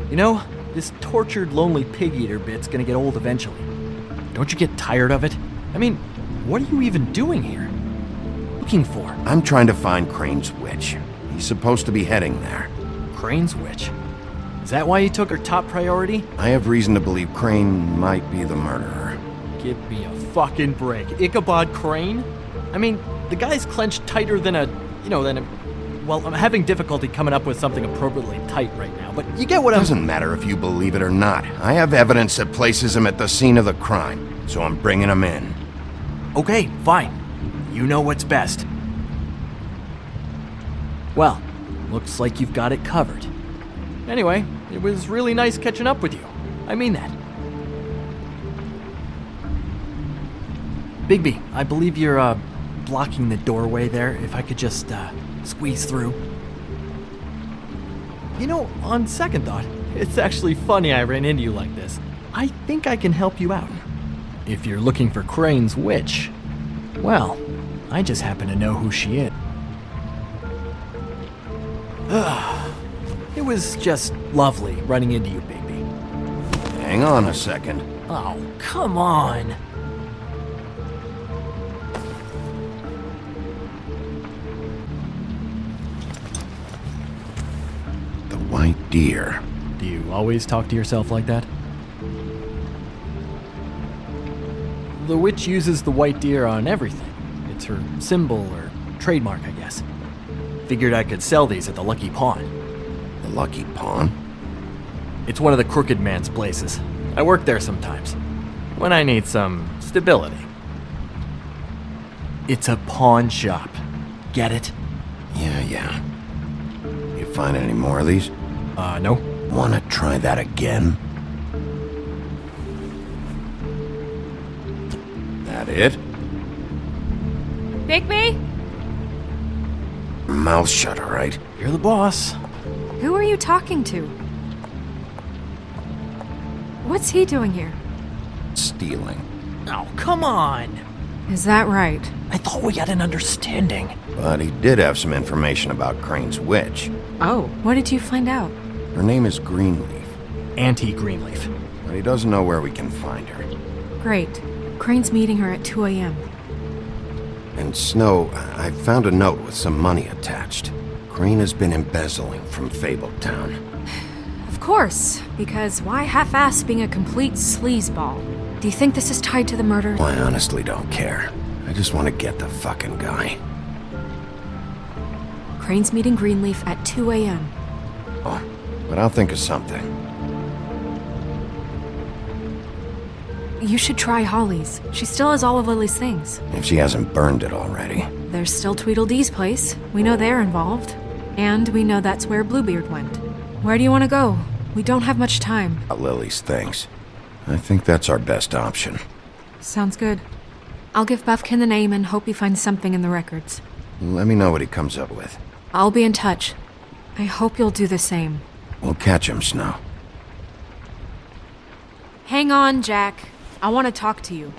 You know, this tortured, lonely pig-eater bit's gonna get old eventually. Don't you get tired of it? I mean, what are you even doing here? Looking for? I'm trying to find Crane's witch. He's supposed to be heading there. Crane's witch? Is that why you took her top priority? I have reason to believe Crane might be the murderer. Give me a fucking break. Ichabod Crane? I mean, the guy's clenched tighter than a... Well, I'm having difficulty coming up with something appropriately tight right now, but you get what I'm... Doesn't matter if you believe it or not. I have evidence that places him at the scene of the crime, so I'm bringing him in. Okay, fine. You know what's best. Well, looks like you've got it covered. Anyway, it was really nice catching up with you. I mean that. Bigby, I believe you're, blocking the doorway there. If I could just, squeeze through. You know, on second thought, it's actually funny I ran into you like this. I think I can help you out. If you're looking for Crane's witch, well, I just happen to know who she is. It was just lovely running into you, Bigby. Hang on a second. Oh, come on. The white deer. Do you always talk to yourself like that? The witch uses the white deer on everything. It's her symbol or trademark, I guess. Figured I could sell these at the Lucky Pawn. The Lucky Pawn? It's one of the crooked man's places. I work there sometimes, when I need some stability. It's a pawn shop. Get it? Yeah. You find any more of these? No. Wanna try that again? That it? Bigby? Mouth shut, all right? You're the boss. Who are you talking to? What's he doing here? Stealing. Oh, come on! Is that right? I thought we had an understanding. But he did have some information about Crane's witch. Oh, what did you find out? Her name is Greenleaf. Auntie Greenleaf. But he doesn't know where we can find her. Great. Crane's meeting her at 2 a.m. And Snow, I found a note with some money attached. Crane has been embezzling from Fabletown. Of course, because why half-ass being a complete sleazeball? Do you think this is tied to the murder? I honestly don't care. I just want to get the fucking guy. Crane's meeting Greenleaf at 2 a.m. Oh, but I'll think of something. You should try Holly's. She still has all of Lily's things. If she hasn't burned it already. There's still Tweedledee's place. We know they're involved. And we know that's where Bluebeard went. Where do you want to go? We don't have much time. Lily's things. I think that's our best option. Sounds good. I'll give Buffkin the name and hope he finds something in the records. Let me know what he comes up with. I'll be in touch. I hope you'll do the same. We'll catch him, Snow. Hang on, Jack. I want to talk to you.